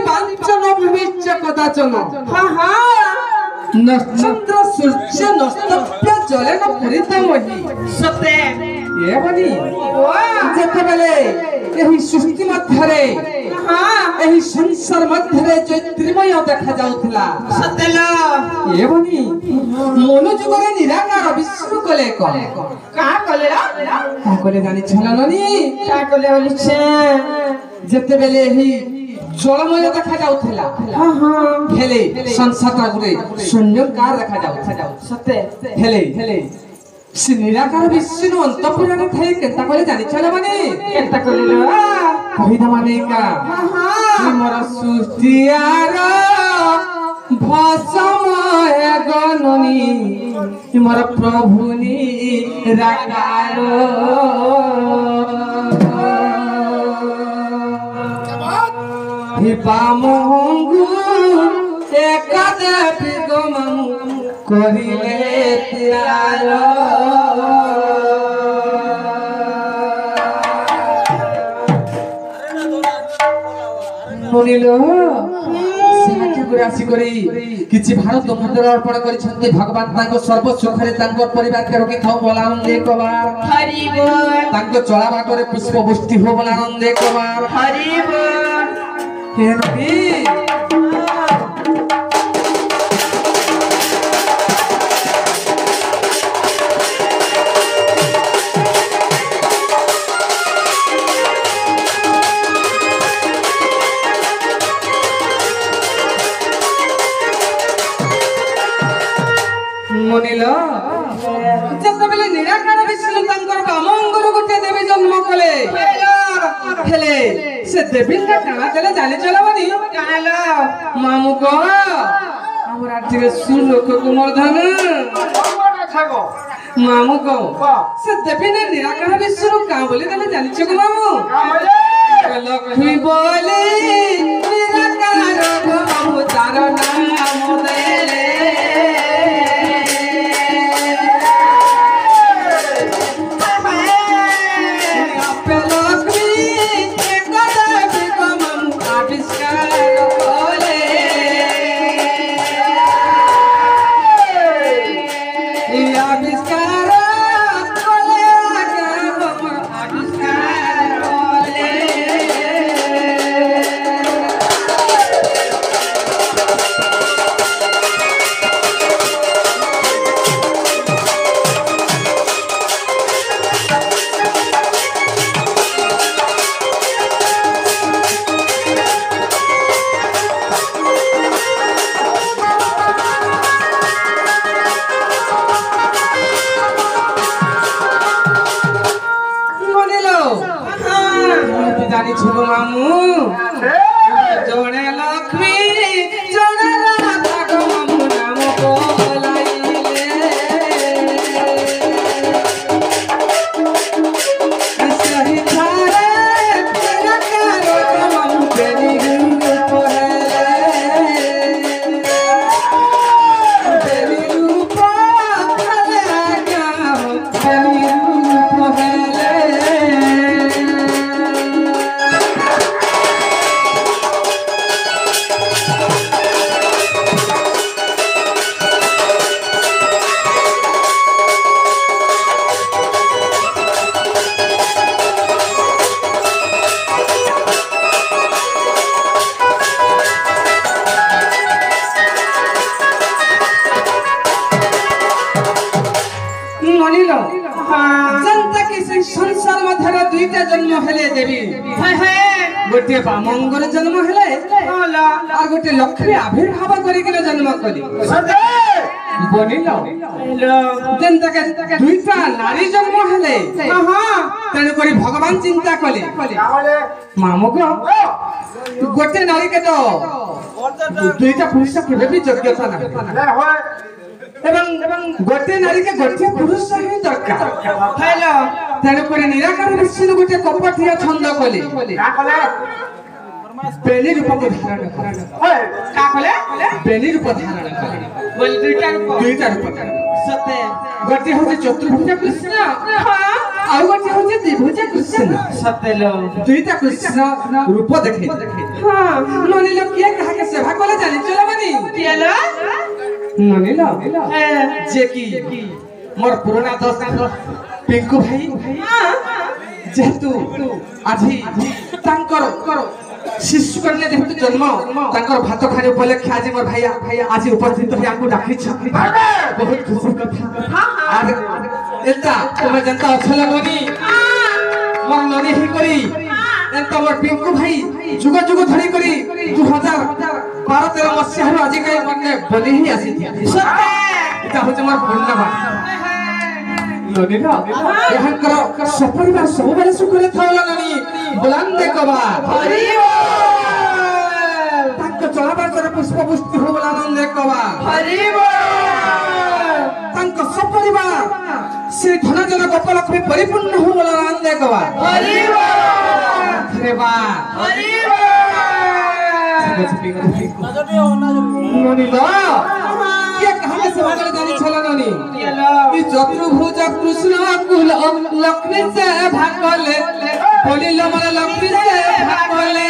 बांचन भूमिश्च कदाचन नक्षत्र सूर्य नस्तभ्य जलेन पूरितमहि सत्य ये बनी जेते बेले एही सृष्टि मध्यरे एही संसार मध्यरे जो त्रिमय देखा जाउथला सत्यलो ये बनी मनोजुग रे निराकार विष्णु कले का कले जानी छलननी का कले होलिछे जेते बेले एही जलमय देखा जाउथला हेले संसार गुरे शून्यकार देखा जाउथला सत्य हेले से निराकार विष्णु अंतपुराने थाई केता कले जानि छले माने केता कलेलो कहिदा माने का मोर सृष्टियार भसमय गणनी मोर प्रभुनी राकार हिपामंगु एकादपि गमनु करिले त्यार मुनिलो साथी गुरासी करी किछि भारत मंदिर अर्पण करिसंती भगवान तांको सर्व सुखरे तांको परिवार के रोके थाउ बोलानंदे कबार हरि बोल तांको चला बाटरे पुष्प वृष्टि हो बोलानंदे कबार हरि बोल हे नबी मुनिलो जतबेले निराकार विष्णु तांकर बामंगर गोटे देवी जन्म कले हेले से देवी का काना चले जाने चलावनी कालो मामू को हमरा आठिरे सूर्य को कुमर्धन मामू को से देवी ने निराकार विष्णु का बोले तले जानि छ को मामू लक्ष्मी बोले निराकार को मामू तार नाम देले जानी छुगो मामू जोड़े लक्ष्मी जोड़े राधा को मामू नाम को लाइले सही थारे तेरा करो को मामू तेरी रूप है तेरी रूप है तेरी रूप है जनता के संसार मध्यरे दुईटा जन्म हेले देवी गोटे बामंगर जन्म हेले और गोटे लक्ष्मी आविर्भाव करिके जन्म कली बनिलो जनता के दुईटा नारी जन्म हेले तेणु करी भगवान चिंता कले मामू को गोटे नारी के तो दुईटा पुरुष केबे भी योग्यता ना एवं गोटे नारी के गोटे पुरुष ही दरकार हेलो तेणु करे निराकार विष्णु गोटे कपटिया छंद कले बेली रूप को धारण का कले बेली रूप धारण बोल दुईटा रूप सत्य गोटे होते चतुर्भुज कृष्ण ଆଉ ଗୋଟେ ହଉଛି ଦ୍ୱିଭୁଜ କୃଷ୍ଣ ସତେଲୋ ଦୁଇଟା କୃଷ୍ଣ ରୂପ ଦେଖେ ହଁ ନନିଲ କିଏ କାହାକେ ସେବା କଲେ ଜାଣିଛ ମାନେ କିଏଲୋ ନନିଲ ଯେ କି ମୋର ପୁରୁଣା ଦୋସ୍ତ ପିଙ୍କୁ ଭାଇ ଯେହେତୁ ଆଜି ତାଙ୍କର ଶିଶୁ କନ୍ୟା ଯେହେତୁ ଜନ୍ମ ତାଙ୍କର ଭାତ ଖାଇ ଉପଲକ୍ଷେ ଆଜି ମୋର ଭାଇ ଆଜି ଉପସ୍ଥିତ ହୋଇ ଆମକୁ ଡାକିଛନ୍ତି ବହୁତ ଖୁସି କଥା ଆରେ ଏତା ତୁମେ ଯେନ୍ତା ଅଛଲ ନନି ମୋର ନନି ହେଇକରି ଏନ୍ତା ମୋର ପିଙ୍କୁ ଭାଇ ଯୁଗ ଯୁଗ ଧରି କରି 2012-13 ମସିହାରୁ ଆଜି କାଇଁ ମନେ ବନି ହିଁ ଆସିଛି ଏଟା ହଉଛି ମୋର ଧନ୍ୟବାଦ ନନିର ଏହାଙ୍କର ସପରିବାର ସବୁବେଳେ ସୁଖରେ ଥାଉଲା ନନି ବୁଲାନ୍ତେ କବା ତାଙ୍କ ଚଳାବାଚର ପୁଷ୍ପ ପୁଷ୍ଟି ହଉ ବୁଲାନ୍ତେ କବା ତାଙ୍କ ସପରିବାର ସେ ଧନଜନ ଗୋପଲକ୍ଷ୍ମୀ ପରିପୂର୍ଣ୍ଣ ହଉ ବୁଲାନ୍ତେ କବା रे बा ननी लो ये कहां से बगल जानी छला ननी ई चतुर्भुज कृष्ण कुल लक्ष्मी से भागले बोलिलो मन लक्ष्मी से भागले